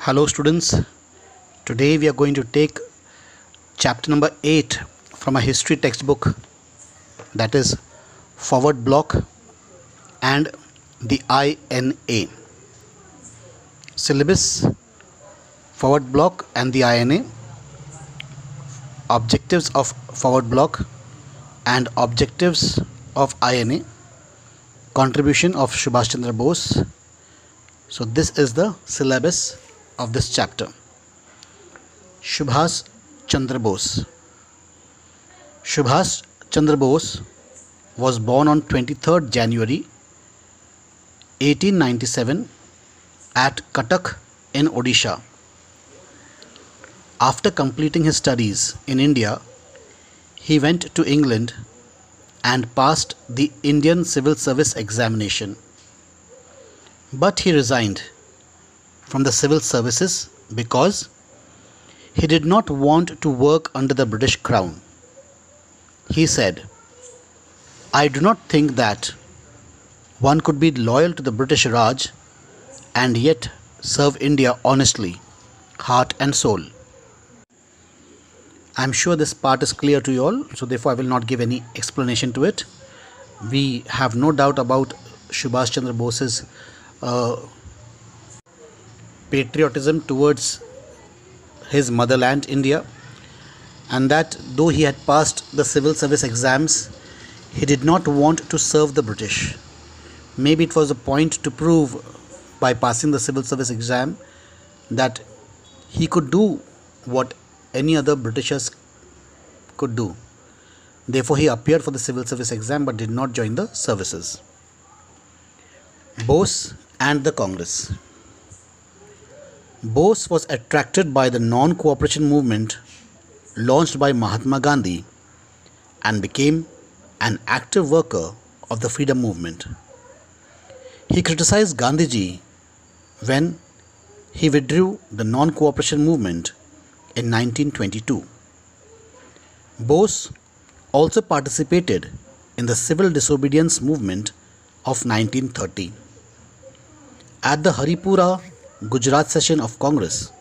Hello students, today we are going to take chapter number 8 from a history textbook, that is Forward Bloc and the INA. Syllabus: Forward Bloc and the INA, objectives of Forward Bloc and objectives of INA, contribution of Subhash Chandra Bose. So this is the syllabus of this chapter. Subhash Chandra Bose. Subhash Chandra Bose was born on 23rd January 1897 at Cuttack in Odisha. After completing his studies in India, he went to England and passed the Indian Civil Service examination. But he resigned from the civil services because he did not want to work under the British Crown. He said, "I do not think that one could be loyal to the British Raj and yet serve India honestly, heart and soul." I am sure this part is clear to you all, so therefore I will not give any explanation to it. We have no doubt about Subhash Chandra Bose's patriotism towards his motherland India, and that though he had passed the civil service exams, he did not want to serve the British. Maybe it was a point to prove by passing the civil service exam that he could do what any other Britishers could do. Therefore he appeared for the civil service exam but did not join the services. Bose and the Congress. Bose was attracted by the non-cooperation movement launched by Mahatma Gandhi and became an active worker of the freedom movement. He criticized Gandhiji when he withdrew the non-cooperation movement in 1922. Bose also participated in the civil disobedience movement of 1930. At the Haripura, Gujarat session of Congress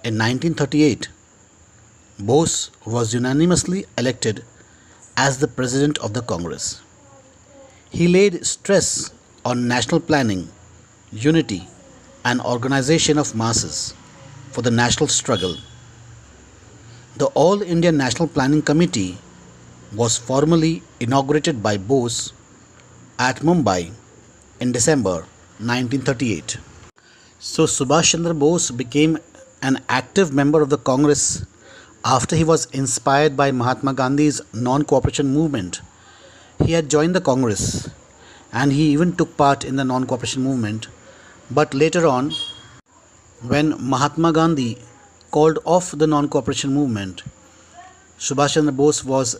in 1938, Bose was unanimously elected as the president of the Congress. He laid stress on national planning, unity, and organization of masses for the national struggle. The All India National Planning Committee was formally inaugurated by Bose at Mumbai in December 1938. So Subhash Chandra Bose became an active member of the Congress after he was inspired by Mahatma Gandhi's non-cooperation movement. He had joined the Congress and he even took part in the non-cooperation movement. But later on, when Mahatma Gandhi called off the non-cooperation movement, Subhash Chandra Bose was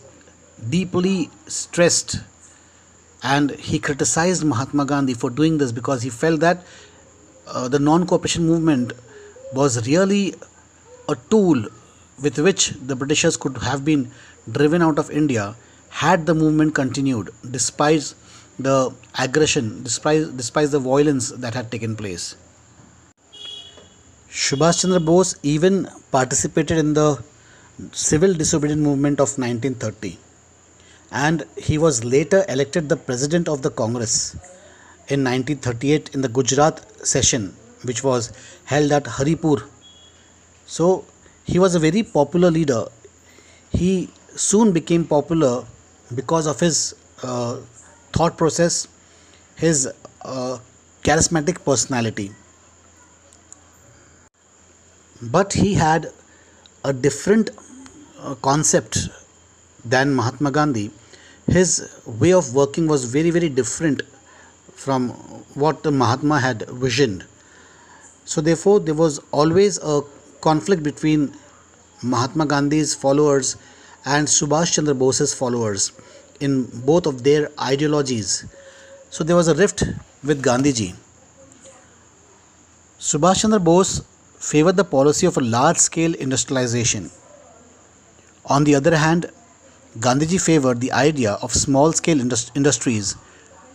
deeply stressed and he criticized Mahatma Gandhi for doing this because he felt that the non-cooperation movement was really a tool with which the Britishers could have been driven out of India had the movement continued despite the aggression, despite the violence that had taken place. Subhash Chandra Bose even participated in the civil disobedience movement of 1930, and he was later elected the president of the Congress in 1938 in the Gujarat session, which was held at Haripur. So he was a very popular leader. He soon became popular because of his thought process, his charismatic personality. But he had a different concept than Mahatma Gandhi. His way of working was very, very different from what the Mahatma had visioned. So therefore there was always a conflict between Mahatma Gandhi's followers and Subhash Chandra Bose's followers in both of their ideologies. So there was a rift with Gandhiji. Subhash Chandra Bose favored the policy of a large-scale industrialization. On the other hand, Gandhiji favored the idea of small-scale industries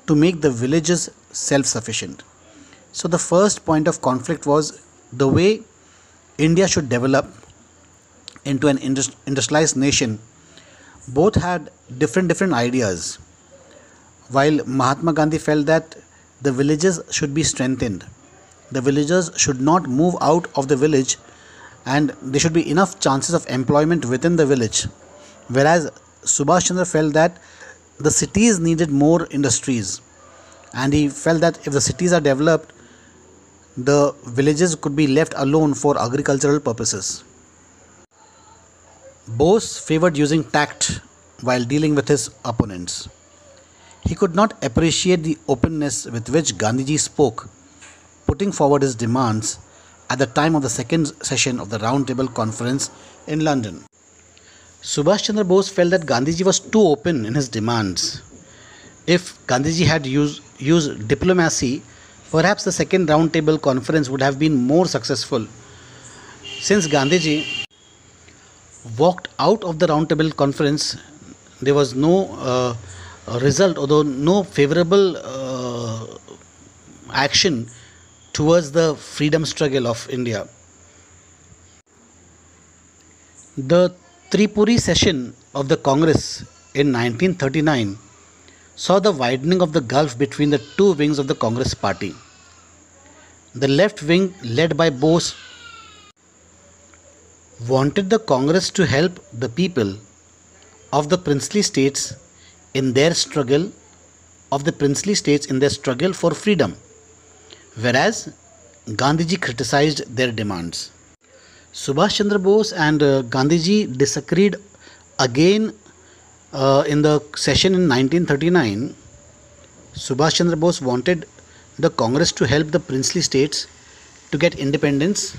to make the villages self-sufficient. So the first point of conflict was the way India should develop into an industrialized nation, both had different ideas. While Mahatma Gandhi felt that the villages should be strengthened, the villagers should not move out of the village, and there should be enough chances of employment within the village. Whereas Subhash Chandra felt that the cities needed more industries, and he felt that if the cities are developed, the villages could be left alone for agricultural purposes. Bose favored using tact while dealing with his opponents. He could not appreciate the openness with which Gandhiji spoke, putting forward his demands at the time of the second session of the Round Table Conference in London. Subhash Chandra Bose felt that Gandhiji was too open in his demands. If Gandhiji had used diplomacy, perhaps the second Round Table Conference would have been more successful. Since Gandhiji walked out of the Round Table Conference, there was no result, although no favorable action towards the freedom struggle of India. The Tripuri session of the Congress in 1939 saw the widening of the gulf between the two wings of the Congress party. The left wing, led by Bose, wanted the Congress to help the people of the princely states in their struggle for freedom, whereas Gandhiji criticized their demands. Subhash Chandra Bose and Gandhiji disagreed again in the session in 1939. Subhash Chandra Bose wanted the Congress to help the princely states to get independence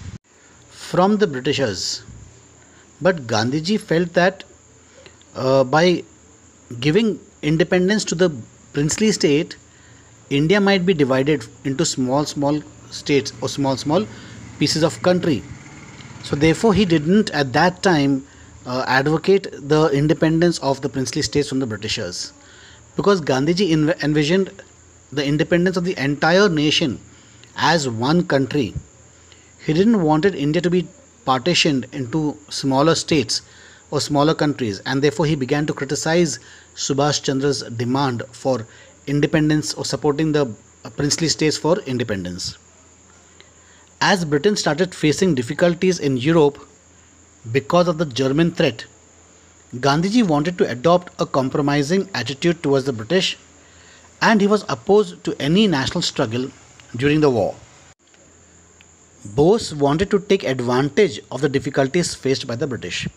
from the Britishers. But Gandhiji felt that by giving independence to the princely state, India might be divided into small states or small pieces of country. So therefore he didn't at that time advocate the independence of the princely states from the Britishers, because Gandhiji envisioned the independence of the entire nation as one country. He didn't wanted India to be partitioned into smaller states or smaller countries, and therefore he began to criticize Subhash Chandra's demand for independence or supporting the princely states for independence. As Britain started facing difficulties in Europe because of the German threat, Gandhiji wanted to adopt a compromising attitude towards the British, and he was opposed to any national struggle during the war. Bose wanted to take advantage of the difficulties faced by the British.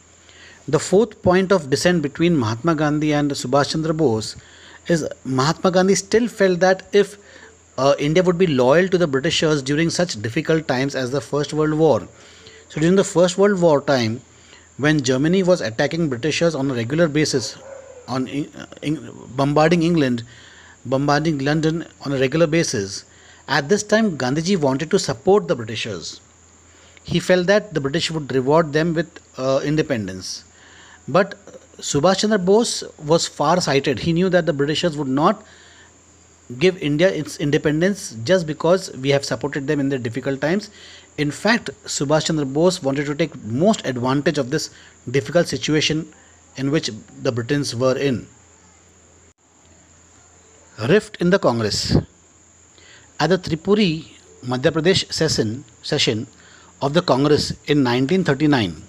The fourth point of dissent between Mahatma Gandhi and Subhash Chandra Bose is Mahatma Gandhi still felt that if India would be loyal to the Britishers during such difficult times as the First World War. So during the First World War time, when Germany was attacking Britishers on a regular basis, bombarding England, bombarding London on a regular basis, at this time Gandhiji wanted to support the Britishers. He felt that the British would reward them with independence. But Subhash Chandra Bose was far-sighted. He knew that the Britishers would not give India its independence just because we have supported them in their difficult times. In fact, Subhash Chandra Bose wanted to take most advantage of this difficult situation in which the Britons were in. Rift in the Congress. At the Tripuri, Madhya Pradesh session of the Congress in 1939,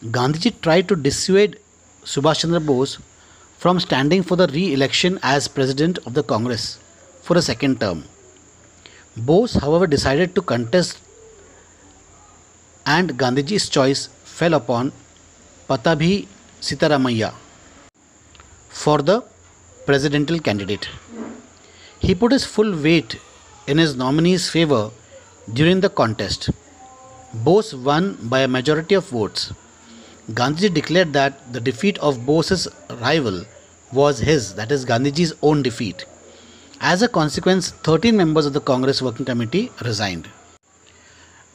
Gandhiji tried to dissuade Subhash Chandra Bose from standing for the re-election as president of the Congress for a second term. Bose, however, decided to contest, and Gandhiji's choice fell upon Pattabhi Sitaramaiah for the presidential candidate. He put his full weight in his nominee's favor during the contest. Bose won by a majority of votes. Gandhiji declared that the defeat of Bose's rival was his, that is Gandhiji's own defeat. As a consequence, 13 members of the Congress Working Committee resigned.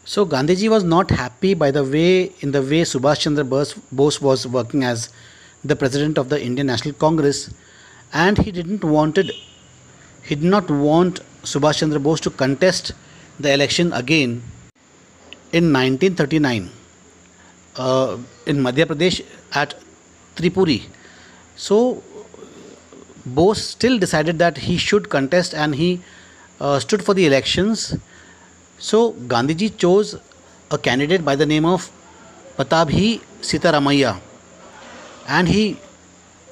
So Gandhiji was not happy by the way Subhash Chandra Bose was working as the president of the Indian National Congress, and he did not want Subhash Chandra Bose to contest the election again in 1939 in Madhya Pradesh at Tripuri. So Bose still decided that he should contest, and he stood for the elections. So Gandhiji chose a candidate by the name of Patabhi Sitaramaiah, and he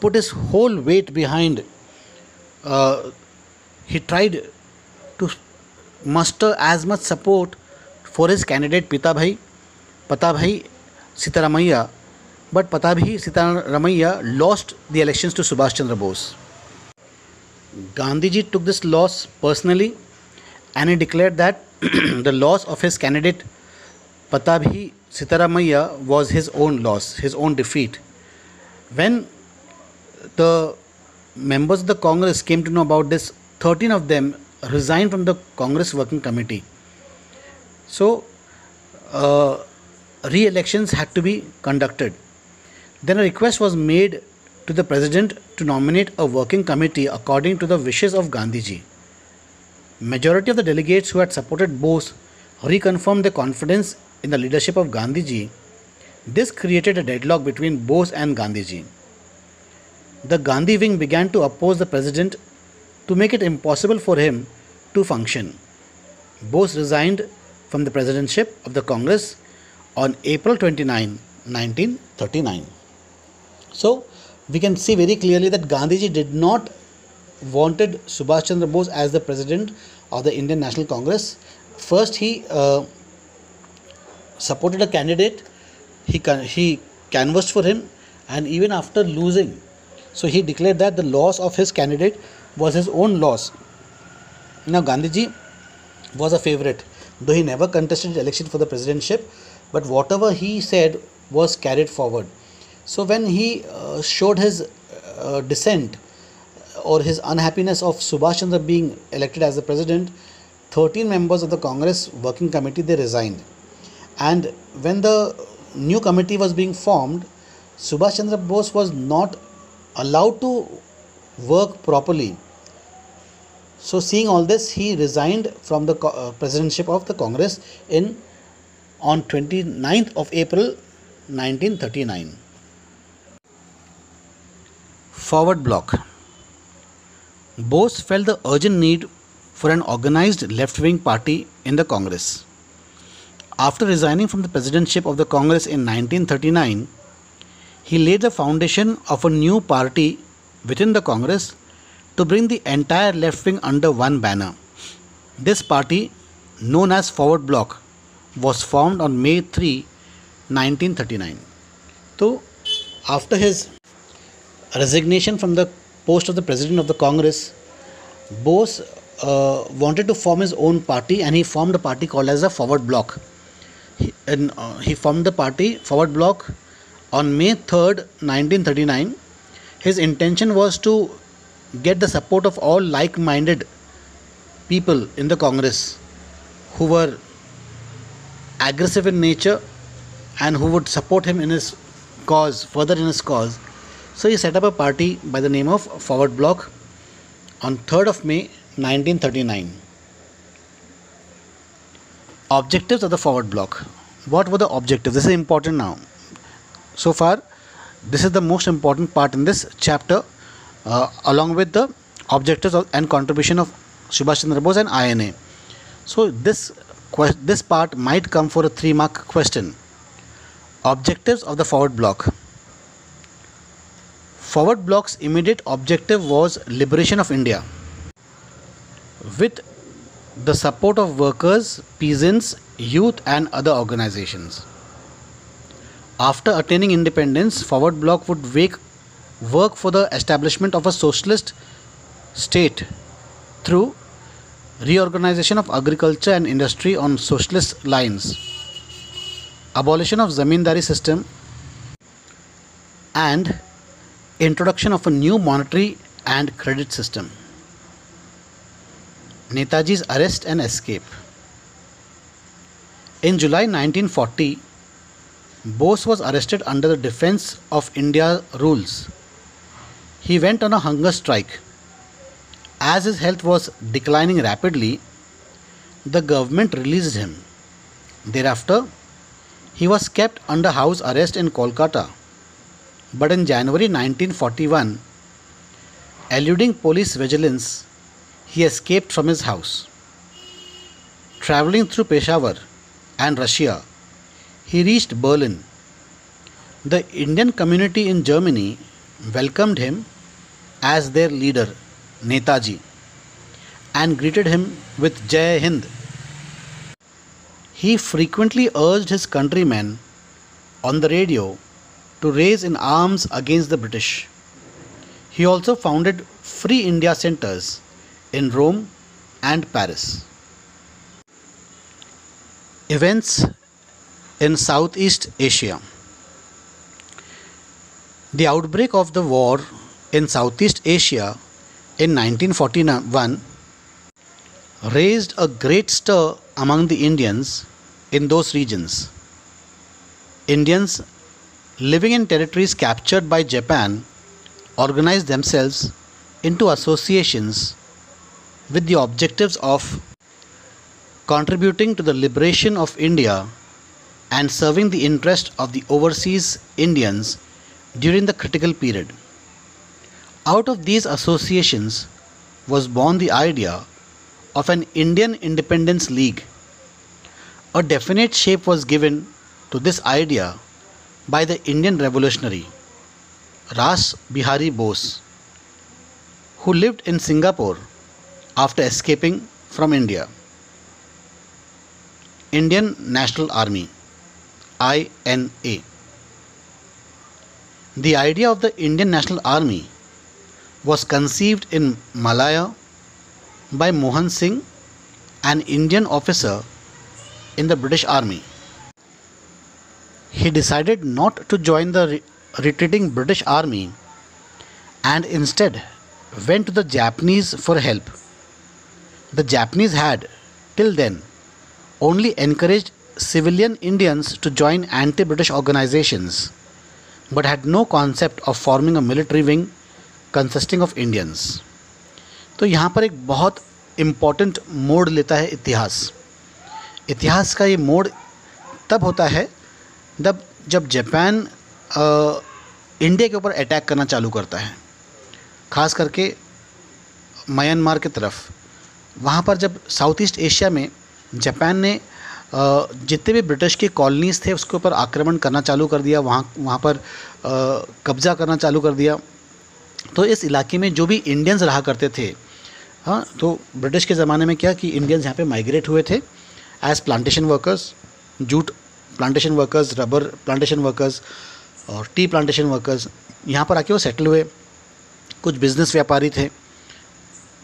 put his whole weight behind. He tried to muster as much support for his candidate Patabhi Sitaramaiah, but Patabhi Sitaramaiah lost the elections to Subhash Chandra Bose. Gandhiji took this loss personally, and he declared that the loss of his candidate Patabhi Sitaramaiah was his own loss, his own defeat. When the members of the Congress came to know about this, 13 of them resigned from the Congress Working Committee. So, re-elections had to be conducted. Then a request was made to the President to nominate a working committee according to the wishes of Gandhiji. Majority of the delegates who had supported Bose reconfirmed their confidence in the leadership of Gandhiji. This created a deadlock between Bose and Gandhiji. The Gandhi wing began to oppose the President to make it impossible for him to function. Bose resigned from the presidentship of the Congress on April 29, 1939. So, we can see very clearly that Gandhiji did not wanted Subhash Chandra Bose as the president of the Indian National Congress. First, he supported a candidate. He canvassed for him, and even after losing, so he declared that the loss of his candidate was his own loss. Now, Gandhiji was a favorite, though he never contested the election for the presidentship, but whatever he said was carried forward. So when he showed his dissent or his unhappiness of Subhash Chandra being elected as the president, 13 members of the Congress Working Committee, they resigned. And when the new committee was being formed, Subhash Chandra Bose was not allowed to work properly. So seeing all this, he resigned from the presidentship of the Congress on 29th of April 1939. Forward Bloc. Bose felt the urgent need for an organized left-wing party in the Congress. After resigning from the presidentship of the Congress in 1939, he laid the foundation of a new party within the Congress to bring the entire left wing under one banner. This party, known as Forward Bloc, was formed on May 3, 1939. So, after his resignation from the post of the president of the Congress, Bose wanted to form his own party, and he formed a party called as the Forward Bloc. He formed the party Forward Bloc on May 3rd, 1939. His intention was to get the support of all like-minded people in the Congress who were aggressive in nature and who would support him in his cause, further in his cause. So he set up a party by the name of Forward Bloc on 3rd of May 1939. Objectives of the Forward Bloc. What were the objectives? This is important now. So far, this is the most important part in this chapter, along with the objectives and contribution of Subhash Chandra Bose and INA. So this part might come for a 3-mark question. Objectives of the Forward Bloc. Forward Bloc's immediate objective was liberation of India with the support of workers, peasants, youth and other organizations. After attaining independence, Forward Bloc would work for the establishment of a socialist state through reorganization of agriculture and industry on socialist lines, abolition of zamindari system, and introduction of a new monetary and credit system. Netaji's arrest and escape. In July 1940, Bose was arrested under the Defence of India rules. He went on a hunger strike. As his health was declining rapidly, the government released him. Thereafter, he was kept under house arrest in Kolkata, but in January 1941, eluding police vigilance, he escaped from his house. Traveling through Peshawar and Russia, he reached Berlin. The Indian community in Germany welcomed him as their leader, Netaji, and greeted him with Jai Hind. He frequently urged his countrymen on the radio to raise in arms against the British. He also founded Free India centers in Rome and Paris. Events in Southeast Asia. The outbreak of the war in Southeast Asia in 1941 raised a great stir among the Indians in those regions. Indians living in territories captured by Japan organized themselves into associations with the objectives of contributing to the liberation of India and serving the interest of the overseas Indians during the critical period. Out of these associations was born the idea of an Indian Independence League. A definite shape was given to this idea by the Indian revolutionary Ras Bihari Bose, who lived in Singapore after escaping from India. Indian National Army, INA. The idea of the Indian National Army was conceived in Malaya by Mohan Singh, an Indian officer in the British Army. He decided not to join the retreating British Army and instead went to the Japanese for help. The Japanese had, till then, only encouraged civilian Indians to join anti-British organizations, but had no concept of forming a military wing consisting of Indians. तो यहाँ पर एक बहुत important मोड़ लेता है इतिहास. इतिहास का ये मोड़ तब होता है जब जापान इंडिया के ऊपर अटैक करना चालू करता है, ख़ास करके म्यांमार की तरफ. वहाँ पर जब साउथ ईस्ट एशिया में जापान ने जितने भी ब्रिटिश की कॉलोनीज़ थे उसके ऊपर आक्रमण करना चालू कर दिया, वहाँ पर कब्ज़ा करना चालू कर दिया. तो इस इलाके में जो भी इंडियंस रहा करते थे, हाँ, तो ब्रिटिश के ज़माने में क्या कि इंडियंस यहाँ पे माइग्रेट हुए थे as plantation workers, jute plantation workers, rubber plantation workers और टी प्लांटेशन वर्कर्स. यहाँ पर आके वो सेटल हुए. कुछ बिजनेस व्यापारी थे.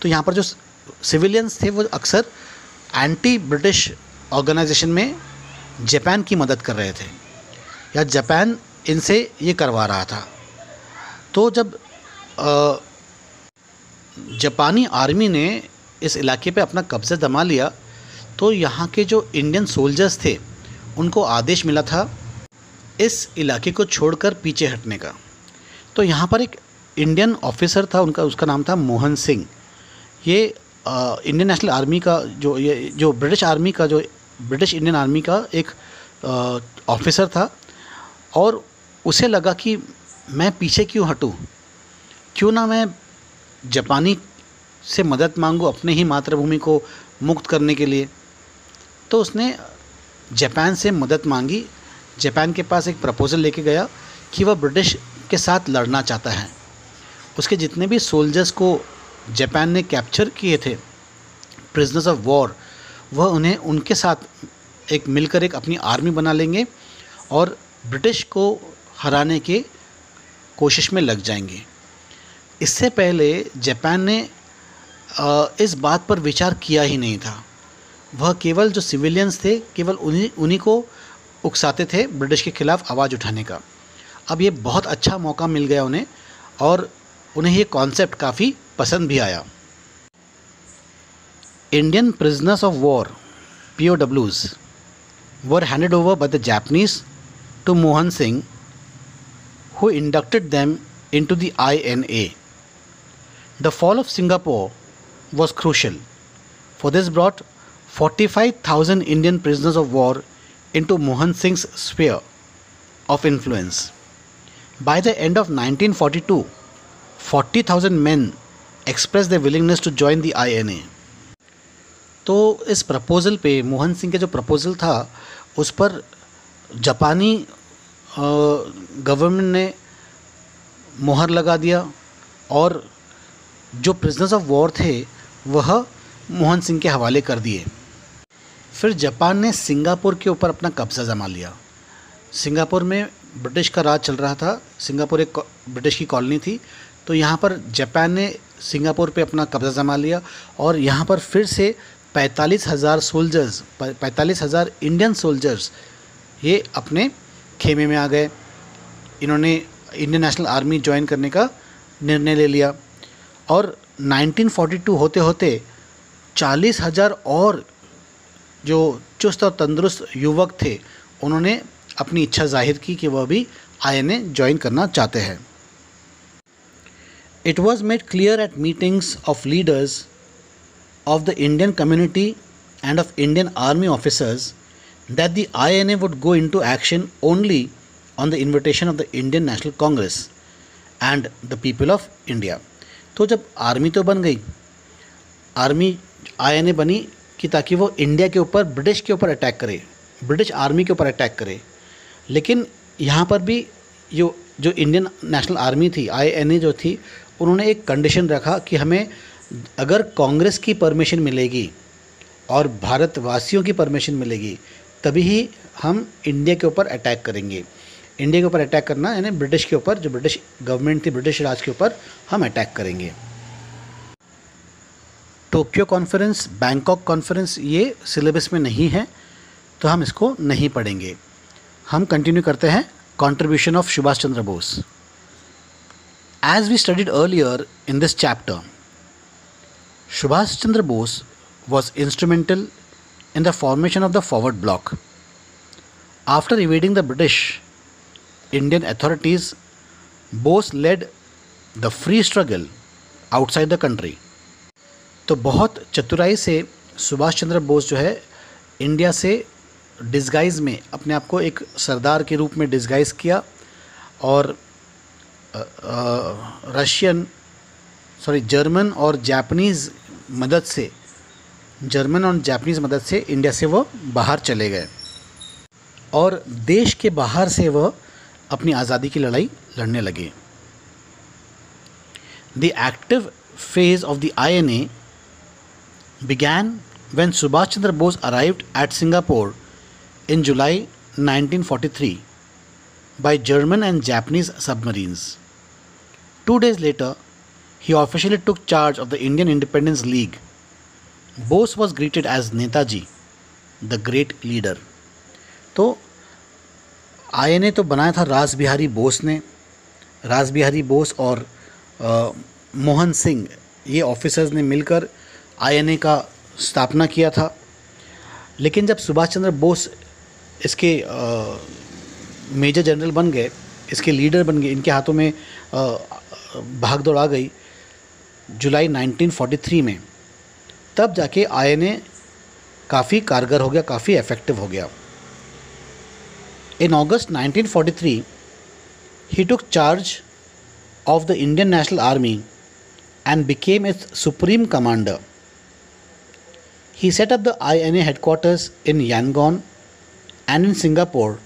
तो यहाँ पर जो सिविलियंस थे वो अक्सर एंटी ब्रिटिश ऑर्गेनाइजेशन में जापान की मदद कर रहे थे या जापान इनसे ये करवा रहा था. तो जब जापानी आर्मी ने इस इलाके पे अपना कब्ज़ा जमा लिया तो यहाँ के जो इंडियन सोल्जर्स थे उनको आदेश मिला था इस इलाके को छोड़कर पीछे हटने का. तो यहाँ पर एक इंडियन ऑफिसर था, उसका नाम था मोहन सिंह. ये इंडियन नेशनल आर्मी का जो ब्रिटिश आर्मी का जो ब्रिटिश इंडियन आर्मी का एक ऑफिसर था और उसे लगा कि मैं पीछे क्यों हटूं, क्यों ना मैं जापानी से मदद मांगूं अपने ही मातृभूमि को मुक्त करने के लिए. तो उसने जापान से मदद मांगी. जापान के पास एक प्रपोज़ल लेके गया कि वह ब्रिटिश के साथ लड़ना चाहता है. उसके जितने भी सोल्जर्स को जापान ने कैप्चर किए थे, प्रिजनर्स ऑफ वॉर, वह उन्हें उनके साथ मिलकर एक अपनी आर्मी बना लेंगे और ब्रिटिश को हराने के कोशिश में लग जाएंगे. इससे पहले जापान ने इस बात पर विचार किया ही नहीं था. वह केवल जो सिविलियंस थे केवल उन्हीं को उकसाते थे ब्रिटिश के ख़िलाफ़ आवाज़ उठाने का. अब ये बहुत अच्छा मौका मिल गया उन्हें और उन्हें ये कॉन्सेप्ट काफ़ी पसंद भी आया. Indian prisoners of war, POWs, were handed over by the Japanese to Mohan Singh, who inducted them into the INA. The fall of Singapore was crucial, for this brought 45,000 Indian prisoners of war into Mohan Singh's sphere of influence. By the end of 1942, 40,000 men expressed their willingness to join the INA. तो इस proposal पे, मोहन सिंह के जो proposal था उस पर जापानी government ने मोहर लगा दिया और जो प्रिजनर्स ऑफ वॉर थे वह मोहन सिंह के हवाले कर दिए। फिर जापान ने सिंगापुर के ऊपर अपना कब्ज़ा जमा लिया। सिंगापुर में ब्रिटिश का राज चल रहा था, सिंगापुर एक ब्रिटिश की कॉलोनी थी, तो यहाँ पर जापान ने सिंगापुर पे अपना कब्ज़ा जमा लिया और यहाँ पर फिर से 45,000 सोल्जर्स, 45,000 इंडियन सोल्जर्स ये अपने खेमे में आ गए। इन्होंने इंडियन नेशनल आर्मी ज्वाइन करने का निर्णय ले लिया और 1942 होते होते 40,000 और जो चुस्त और तंदुरुस्त युवक थे उन्होंने अपनी इच्छा जाहिर की कि वह भी INA ज्वाइन करना चाहते हैं। It was made clear at meetings of leaders of the Indian community and of Indian army officers that the INA would go into action only on the invitation of the Indian National Congress and the people of India. तो जब army तो बन गई, army INA बनी कि ताकि वो India के ऊपर, ब्रिटिश के ऊपर अटैक करे, ब्रिटिश आर्मी के ऊपर अटैक करे। लेकिन यहाँ पर भी जो इंडियन नेशनल आर्मी थी, INA जो थी, उन्होंने एक कंडीशन रखा कि हमें अगर कांग्रेस की परमिशन मिलेगी और भारतवासियों की परमिशन मिलेगी तभी ही हम इंडिया के ऊपर अटैक करेंगे। इंडिया के ऊपर अटैक करना यानी ब्रिटिश के ऊपर, जो ब्रिटिश गवर्नमेंट थी, ब्रिटिश राज के ऊपर हम अटैक करेंगे। टोक्यो कॉन्फ्रेंस, बैंकॉक कॉन्फ्रेंस ये सिलेबस में नहीं है तो हम इसको नहीं पढ़ेंगे। हम कंटिन्यू करते हैं contribution of Subhash Chandra Bose. As we studied earlier in this chapter, Subhash Chandra Bose was instrumental in the formation of the forward bloc. After evading the British Indian authorities, Bose led the free struggle outside the country. तो बहुत चतुराई से सुभाष चंद्र बोस जो है India से disguise में अपने आप को एक सरदार के रूप में डिस्गाइज किया और जर्मन और जापानीज़ मदद से इंडिया से वो बाहर चले गए और देश के बाहर से वह अपनी आज़ादी की लड़ाई लड़ने लगे। The active phase of the INA began when Subhash Chandra Bose arrived at Singapore in July 1943 by German and Japanese submarines. 2 days later, he officially took charge of the Indian Independence League. Bose was greeted as Netaji, the great leader. तो INA तो बनाया था रास बिहारी बोस ने। रास बिहारी बोस और मोहन सिंह ये officers ने मिलकर INA का स्थापना किया था। लेकिन जब सुभाष चंद्र बोस इसके मेजर जनरल बन गए, इसके लीडर बन गए, इनके हाथों में भाग दौड़ आ गई जुलाई 1943 में, तब जाके INA काफ़ी कारगर हो गया, काफ़ी इफ़ेक्टिव हो गया। इन अगस्त 1943 he took charge of the Indian National Army and became its supreme commander. He set up the INA headquarters in Yangon and in Singapore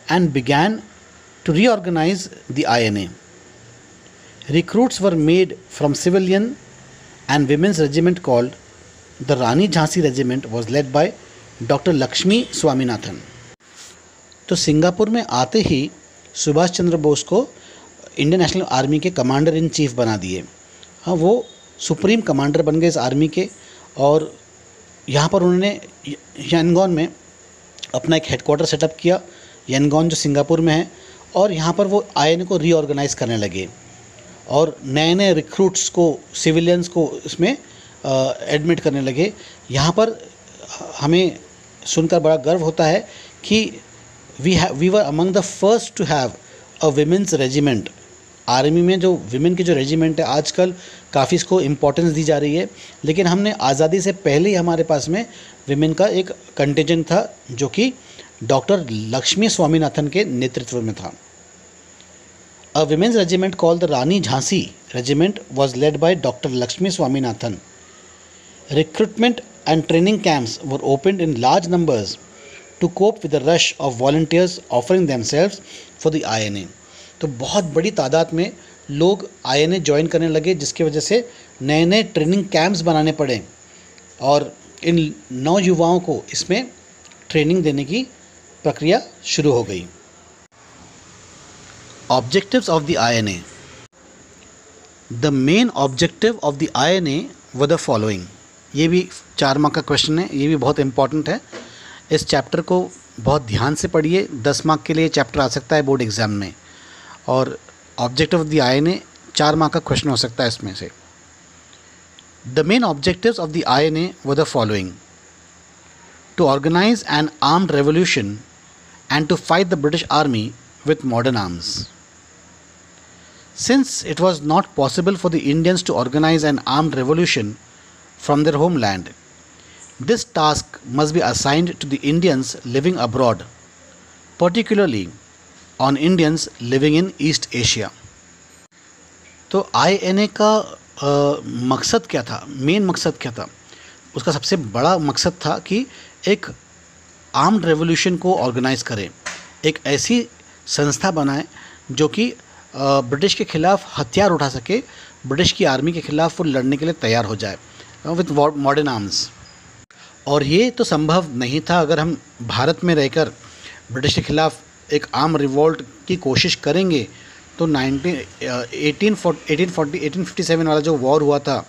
and began to reorganize the INA. Recruits were made from civilian and women's regiment called the Rani Jhansi Regiment was led by Dr. Lakshmi Swaminathan. तो Singapore में आते ही सुभाष चंद्र बोस को Indian National army के commander in chief बना दिए। हाँ, वो supreme commander बन गए इस आर्मी के और यहाँ पर उन्होंने यांगॉन में अपना एक हेडक्वार्टर सेटअप किया, यांगॉन जो सिंगापुर में है, और यहाँ पर वो INA को रीऑर्गेनाइज़ करने लगे और नए नए रिक्रूट्स को, सिविलियंस को इसमें एडमिट करने लगे। यहाँ पर हमें सुनकर बड़ा गर्व होता है कि we were among the first to have a women's regiment. Army में जो विमेन की जो रेजिमेंट है आजकल काफ़ी इसको इम्पोर्टेंस दी जा रही है, लेकिन हमने आज़ादी से पहले ही हमारे पास में विमेन का एक कंटिजेंट था जो कि डॉक्टर लक्ष्मी स्वामीनाथन के नेतृत्व में था। A women's regiment called the Rani Jhansi Regiment was led by Dr. Lakshmi Swaminathan. Recruitment and training camps were opened in large numbers to cope with the rush of volunteers offering themselves for the INA. तो बहुत बड़ी तादाद में लोग INA join करने लगे, जिसकी वजह से नए नए ट्रेनिंग कैंप्स बनाने पड़े और इन नौजुवाओं को इसमें ट्रेनिंग देने की प्रक्रिया शुरू हो गई। Objectives of the INA. The main objective of the INA were the following. ये भी 4 मार्क का क्वेश्चन है, ये भी बहुत इंपॉर्टेंट है। इस चैप्टर को बहुत ध्यान से पढ़िए, 10 मार्क के लिए चैप्टर आ सकता है बोर्ड एग्जाम में। और objective of the INA 4 mark का क्वेश्चन हो सकता है इसमें से। The main objectives of the INA were the following: to organize an armed revolution and to fight the British Army with modern arms. Since it was not possible for the Indians to organize an armed revolution from their homeland, this task must be assigned to the Indians living abroad, particularly on Indians living in East Asia. तो INA का मकसद क्या था, main मकसद क्या था? उसका सबसे बड़ा मकसद था कि एक आर्म्ड रेवोल्यूशन को ऑर्गेनाइज करें, एक ऐसी संस्था बनाए जो कि ब्रिटिश के ख़िलाफ़ हथियार उठा सके, ब्रिटिश की आर्मी के ख़िलाफ़ वो लड़ने के लिए तैयार हो जाए विथ मॉडर्न आर्म्स। और ये तो संभव नहीं था अगर हम भारत में रहकर ब्रिटिश के ख़िलाफ़ एक आर्म रिवोल्ट की कोशिश करेंगे। तो 1857 वाला जो वॉर हुआ था,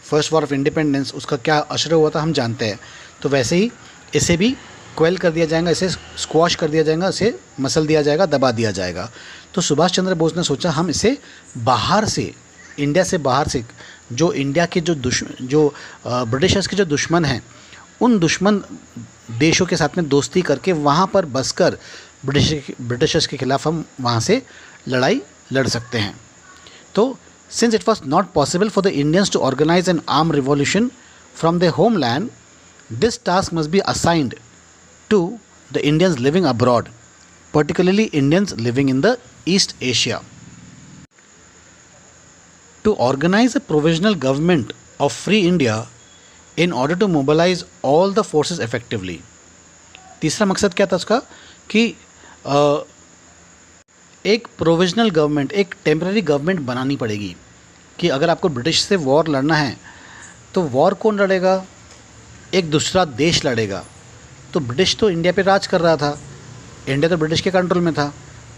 फर्स्ट वॉर ऑफ इंडिपेंडेंस, उसका क्या असर हुआ था हम जानते हैं। तो वैसे ही इसे भी क्वेल कर दिया जाएगा, इसे स्क्वॉश कर दिया जाएगा, इसे मसल दिया जाएगा, दबा दिया जाएगा। तो सुभाष चंद्र बोस ने सोचा हम इसे बाहर से, इंडिया से बाहर से, जो इंडिया के जो ब्रिटिशर्स के जो दुश्मन हैं, उन दुश्मन देशों के साथ में दोस्ती करके वहाँ पर बसकर ब्रिटिशर्स के ख़िलाफ़ हम वहाँ से लड़ाई लड़ सकते हैं। तो since it was not possible for the Indians to organise an arm revolution from the homeland, this task must be assigned to the Indians living abroad, particularly Indians living in the East Asia. To organize a provisional government of free India in order to mobilize all the forces effectively. तीसरा मकसद क्या था उसका कि एक provisional government, एक temporary government बनानी पड़ेगी कि अगर आपको ब्रिटिश से वॉर लड़ना है तो वॉर कौन लड़ेगा? एक दूसरा देश लड़ेगा। तो ब्रिटिश तो इंडिया पे राज कर रहा था, इंडिया तो ब्रिटिश के कंट्रोल में था।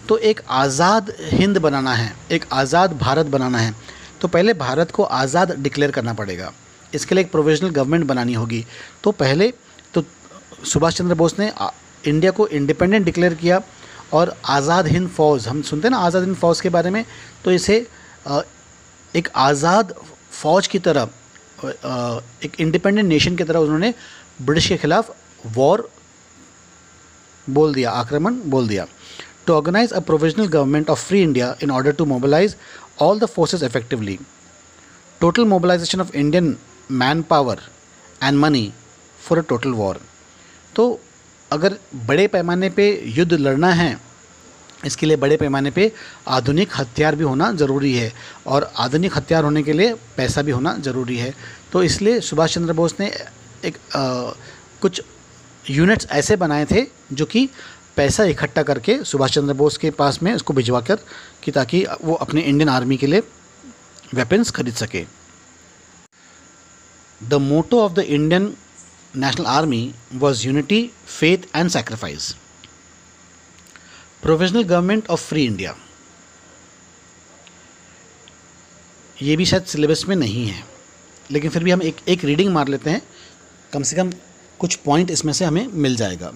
तो एक आज़ाद हिंद बनाना है, एक आज़ाद भारत बनाना है, तो पहले भारत को आज़ाद डिक्लेयर करना पड़ेगा। इसके लिए एक प्रोविजनल गवर्नमेंट बनानी होगी। तो पहले तो सुभाष चंद्र बोस ने इंडिया को इंडिपेंडेंट डिक्लेयर किया और आज़ाद हिंद फ़ौज, हम सुनते हैं ना आज़ाद हिंद फ़ौज के बारे में, तो इसे एक आज़ाद फ़ौज की तरह, एक इंडिपेंडेंट नेशन की तरह उन्होंने ब्रिटिश के ख़िलाफ़ वॉर बोल दिया, आक्रमण बोल दिया। To organise a provisional government of free India in order to mobilise all the forces effectively, total mobilisation of Indian manpower and money for a total war. तो अगर बड़े पैमाने पे युद्ध लड़ना है, इसके लिए बड़े पैमाने पे आधुनिक हथियार भी होना ज़रूरी है और आधुनिक हथियार होने के लिए पैसा भी होना ज़रूरी है। तो इसलिए सुभाष चंद्र बोस ने एक कुछ यूनिट्स ऐसे बनाए थे जो कि पैसा इकट्ठा करके सुभाष चंद्र बोस के पास में उसको भिजवा कर कि ताकि वो अपने इंडियन आर्मी के लिए वेपन्स खरीद सके। The motto of the Indian National Army was unity, faith and sacrifice. Provisional government of free India, ये भी शायद सिलेबस में नहीं है, लेकिन फिर भी हम एक रीडिंग मार लेते हैं, कम से कम कुछ पॉइंट इसमें से हमें मिल जाएगा।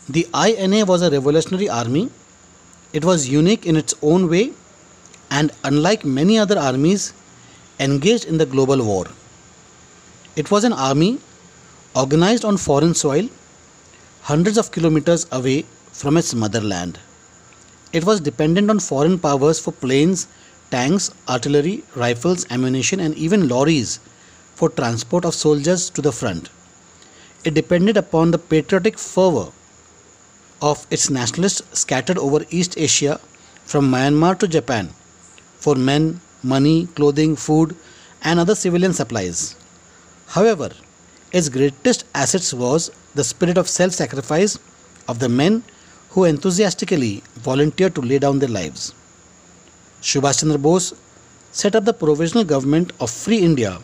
The INA was a revolutionary army, it was unique in its own way and unlike many other armies engaged in the global war. It was an army organised on foreign soil, hundreds of kilometers away from its motherland. It was dependent on foreign powers for planes, tanks, artillery, rifles, ammunition, and even lorries for transport of soldiers to the front. It depended upon the patriotic fervor of its nationalists scattered over East Asia from Myanmar to Japan for men, money, clothing, food, and other civilian supplies. However, its greatest assets was the spirit of self-sacrifice of the men who enthusiastically volunteered to lay down their lives. Subhash Chandra Bose set up the Provisional Government of Free India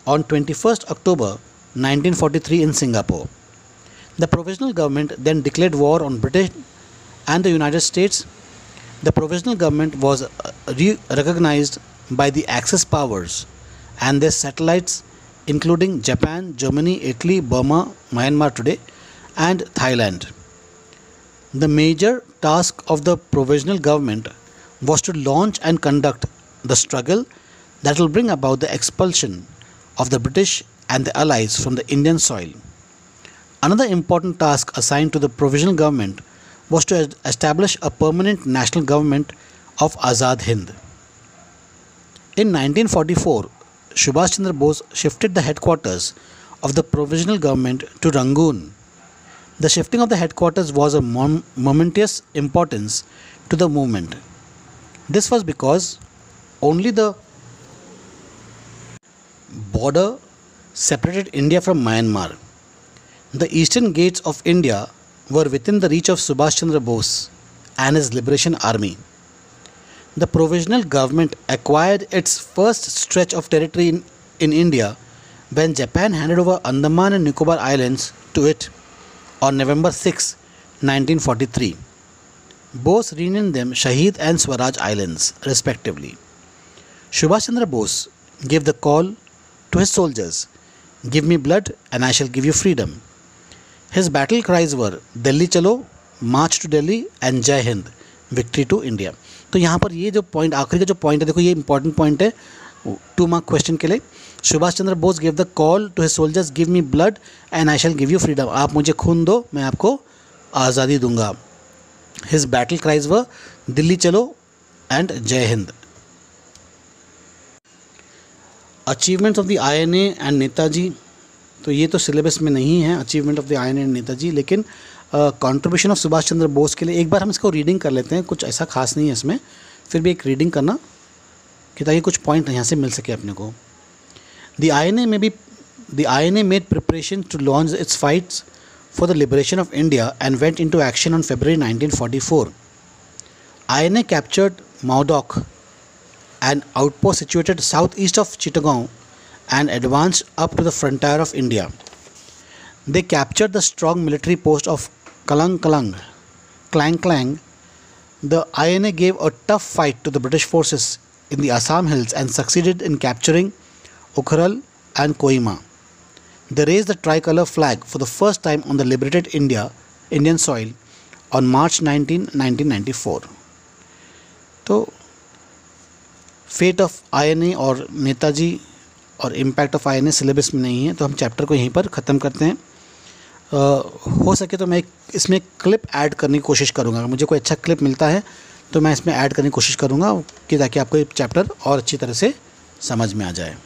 on 21st October 1943 in Singapore. The Provisional Government then declared war on British and the United States. The Provisional Government was recognized by the Axis powers and their satellites including Japan, Germany, Italy, Burma, Myanmar today, and Thailand. The major task of the Provisional Government was to launch and conduct the struggle that will bring about the expulsion of the British and the Allies from the Indian soil. Another important task assigned to the Provisional Government was to establish a permanent national government of Azad Hind. In 1944, Subhash Chandra Bose shifted the headquarters of the Provisional Government to Rangoon. The shifting of the headquarters was of momentous importance to the movement. This was because only the border separated India from Myanmar. The eastern gates of India were within the reach of Subhash Chandra Bose and his Liberation Army. The Provisional Government acquired its first stretch of territory in India when Japan handed over Andaman and Nicobar Islands to it on November 6, 1943. Bose renamed them Shahid and Swaraj Islands, respectively. Subhash Chandra Bose gave the call to his soldiers, "Give me blood and I shall give you freedom." His battle cries were "Delhi chalo, March to Delhi and Jai Hind, Victory to India." तो यहाँ पर ये जो point, आखिरी का जो point है, देखो ये इंपॉर्टेंट पॉइंट है 2 मार्क क्वेश्चन के लिए. Subhash Chandra Bose give the call to his soldiers, give me blood and I shall give you freedom. आप मुझे खून दो, मैं आपको आज़ादी दूंगा. His battle cries were Delhi Chalo and Jai Hind. Achievements of the INA and Netaji, तो ये तो सिलेबस में नहीं है achievement of the INA and Netaji, लेकिन कंट्रीब्यूशन ऑफ सुभाष चंद्र बोस के लिए एक बार हम इसको रीडिंग कर लेते हैं. कुछ ऐसा खास नहीं है इसमें, फिर भी एक रीडिंग करना कि ताकि कुछ पॉइंट यहाँ से मिल सके अपने को. The INA made preparation to launch its fights for the liberation of India and went into action on February 1944. INA captured Modoc, an outpost situated southeast of Chittagong, and advanced up to the frontier of India. They captured the strong military post of Klang Klang. The INA gave a tough fight to the British forces in the Assam hills and succeeded in capturing Ukhrul and Kohima. They raised the tricolour flag for the first time on the liberated Indian soil on March 19, 1994. तो fate of INA और नेताजी और impact of INA syllabus में नहीं है, तो हम chapter को यहीं पर ख़त्म करते हैं. हो सके तो मैं इसमें क्लिप ऐड करने की कोशिश करूँगा. अगर मुझे कोई अच्छा क्लिप मिलता है तो मैं इसमें ऐड करने की कोशिश करूँगा कि ताकि आपको ये चैप्टर और अच्छी तरह से समझ में आ जाए.